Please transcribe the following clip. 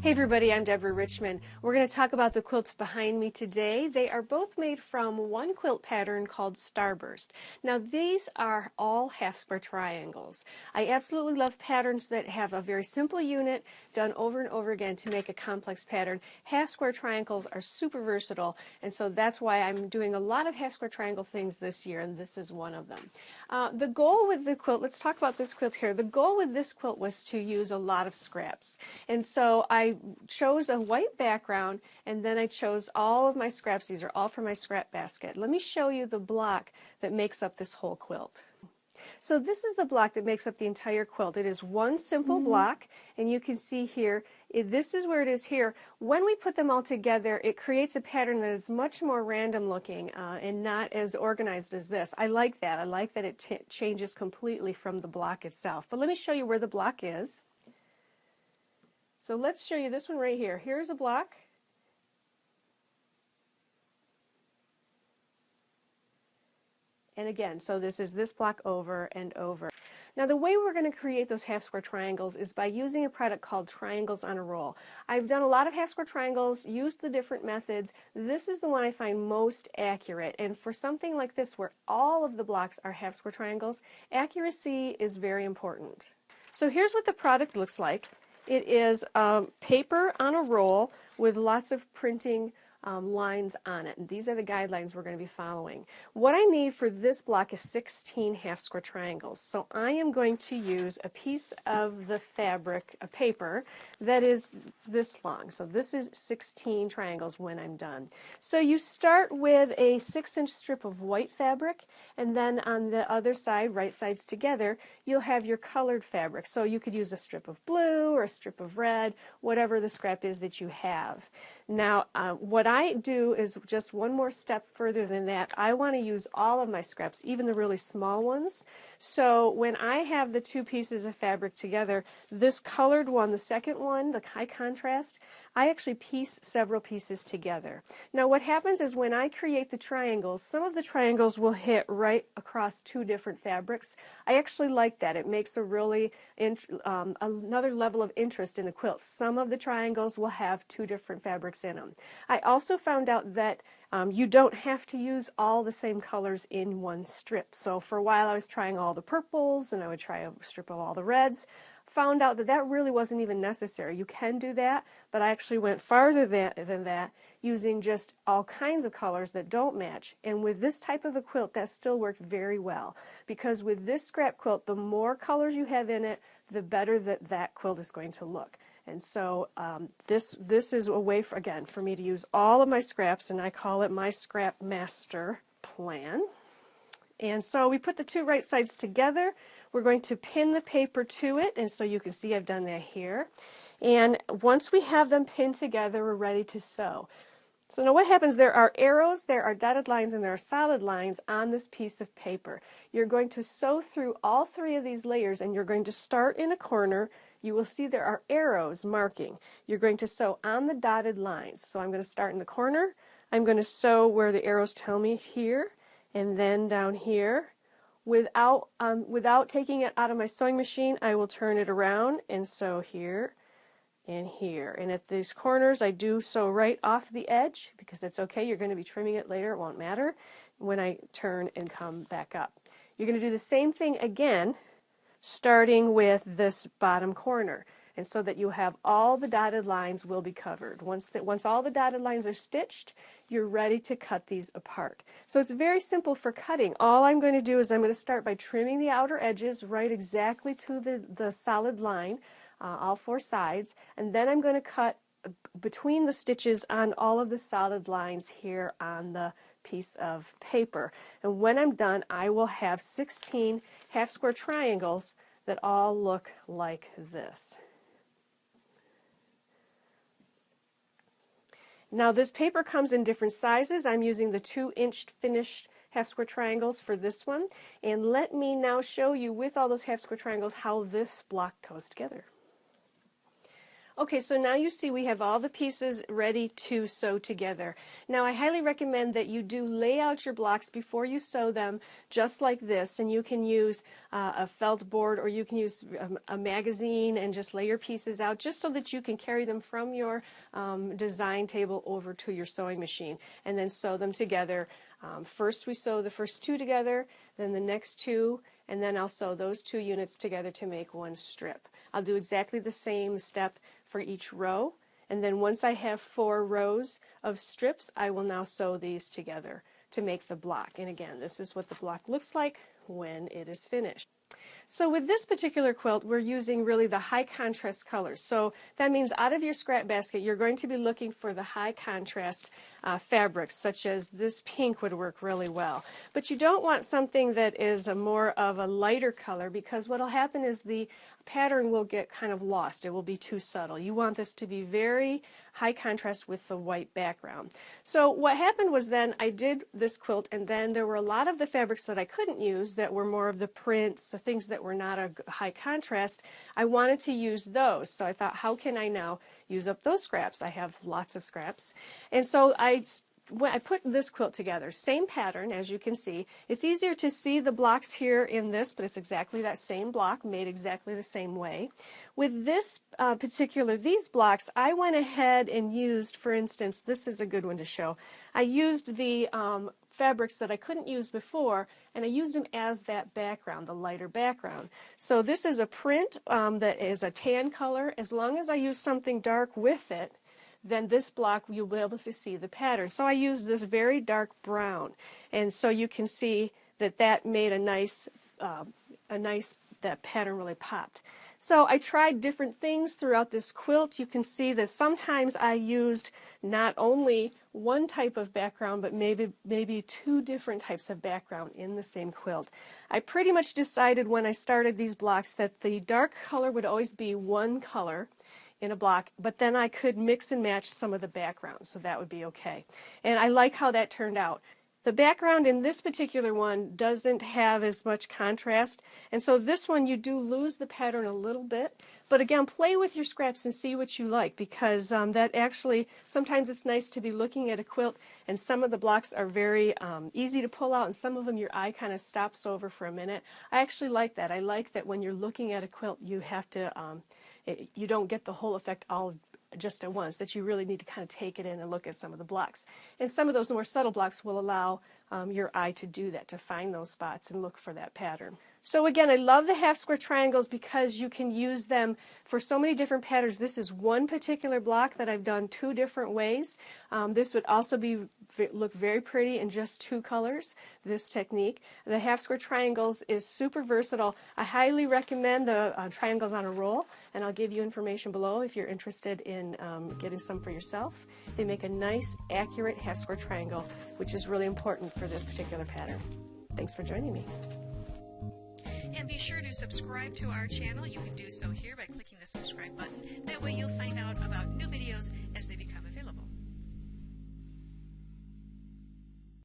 Hey everybody, I'm Deborah Richmond. We're going to talk about the quilts behind me today. They are both made from one quilt pattern called Starburst. Now these are all half square triangles. I absolutely love patterns that have a very simple unit done over and over again to make a complex pattern. Half square triangles are super versatile, and so that's why I'm doing a lot of half square triangle things this year, and this is one of them. The goal with the quilt, let's talk about this quilt here. The goal with this quilt was to use a lot of scraps, and so I chose a white background, and then I chose all of my scraps. These are all from my scrap basket. Let me show you the block that makes up this whole quilt. So this is the block that makes up the entire quilt. It is one simple block, and you can see here, this is where it is here. When we put them all together, it creates a pattern that is much more random looking and not as organized as this. I like that. I like that it changes completely from the block itself. But let me show you where the block is. So let's show you this one right here. Here's a block. And again, so this is this block over and over. Now the way we're going to create those half square triangles is by using a product called Triangles on a Roll. I've done a lot of half square triangles, used the different methods. This is the one I find most accurate, and for something like this where all of the blocks are half square triangles, accuracy is very important. So here's what the product looks like. It is paper on a roll with lots of printing lines on it. And these are the guidelines we're going to be following. What I need for this block is 16 half square triangles. So I am going to use a piece of the fabric, a paper, that is this long. So this is 16 triangles when I'm done. So you start with a 6-inch strip of white fabric, and then on the other side, right sides together, you'll have your colored fabric. So you could use a strip of blue or a strip of red, whatever the scrap is that you have. Now, what I do is just one more step further than that. I want to use all of my scraps, even the really small ones. So when I have the two pieces of fabric together, this colored one, the second one, the high contrast, I actually piece several pieces together. Now what happens is when I create the triangles, some of the triangles will hit right across two different fabrics. I actually like that. It makes a really another level of interest in the quilt. Some of the triangles will have two different fabrics in them. I also found out that you don't have to use all the same colors in one strip. So for a while I was trying all the purples, and I would try a strip of all the reds. Found out that that really wasn't even necessary. You can do that, but I actually went farther than that, using just all kinds of colors that don't match. And with this type of a quilt, that still worked very well, because with this scrap quilt, the more colors you have in it, the better that quilt is going to look. And so this is a way, for me to use all of my scraps, and I call it my Scrapmaster plan. And so we put the two right sides together. We're going to pin the paper to it, and so you can see I've done that here. And once we have them pinned together, we're ready to sew. So now what happens, there are arrows, there are dotted lines, and there are solid lines on this piece of paper. You're going to sew through all three of these layers, and you're going to start in a corner. You will see there are arrows marking. You're going to sew on the dotted lines. So I'm going to start in the corner. I'm going to sew where the arrows tell me here, and then down here. Without taking it out of my sewing machine, I will turn it around and sew here and here. And at these corners, I do sew right off the edge, because it's okay. You're going to be trimming it later. It won't matter when I turn and come back up. You're going to do the same thing again, starting with this bottom corner. And so that you have all the dotted lines will be covered. Once all the dotted lines are stitched, you're ready to cut these apart. So it's very simple for cutting. All I'm going to do is I'm going to start by trimming the outer edges right exactly to the solid line, all four sides, and then I'm going to cut between the stitches on all of the solid lines here on the piece of paper. And when I'm done, I will have 16 half square triangles that all look like this. Now this paper comes in different sizes. I'm using the 2-inch finished half square triangles for this one. And let me now show you with all those half square triangles how this block goes together. Okay, so now you see we have all the pieces ready to sew together. Now I highly recommend that you do lay out your blocks before you sew them, just like this, and you can use a felt board, or you can use a magazine and just lay your pieces out just so that you can carry them from your design table over to your sewing machine and then sew them together. First we sew the first two together, then the next two, and then I'll sew those two units together to make one strip. I'll do exactly the same step for each row, and then once I have 4 rows of strips, I will now sew these together to make the block. And again, this is what the block looks like when it is finished. So with this particular quilt, we're using really the high contrast colors. So that means out of your scrap basket, you're going to be looking for the high contrast fabrics, such as this pink would work really well. But you don't want something that is more of a lighter color, because what will happen is the pattern will get kind of lost. It will be too subtle. You want this to be very high contrast with the white background. So what happened was then I did this quilt, and then there were a lot of the fabrics that I couldn't use that were more of the prints, so things that were not a high contrast. I wanted to use those, so I thought, how can I now use up those scraps? I have lots of scraps. And so when I put this quilt together, same pattern as you can see. It's easier to see the blocks here in this, but it's exactly that same block made exactly the same way. With this these blocks, I went ahead and used, for instance, this is a good one to show. I used the fabrics that I couldn't use before, and I used them as that background, the lighter background. So this is a print that is a tan color. As long as I use something dark with it, then this block you'll be able to see the pattern. So I used this very dark brown, and so you can see that that made a nice, that pattern really popped. So I tried different things throughout this quilt. You can see that sometimes I used not only one type of background, but maybe 2 different types of background in the same quilt. I pretty much decided when I started these blocks that the dark color would always be one color in a block, but then I could mix and match some of the backgrounds, so that would be okay. And I like how that turned out. The background in this particular one doesn't have as much contrast, and so this one you do lose the pattern a little bit, but again, play with your scraps and see what you like, because that actually, sometimes it's nice to be looking at a quilt and some of the blocks are very easy to pull out, and some of them your eye kind of stops over for a minute. I actually like that. I like that when you're looking at a quilt you have to you don't get the whole effect all just at once, that you really need to kind of take it in and look at some of the blocks. And some of those more subtle blocks will allow your eye to do that, to find those spots and look for that pattern. So again, I love the half square triangles because you can use them for so many different patterns. This is one particular block that I've done 2 different ways. This would also look very pretty in just 2 colors, this technique. The half square triangles is super versatile. I highly recommend the triangles on a roll, and I'll give you information below if you're interested in getting some for yourself. They make a nice, accurate half square triangle, which is really important for this particular pattern. Thanks for joining me. And be sure to subscribe to our channel. You can do so here by clicking the subscribe button. That way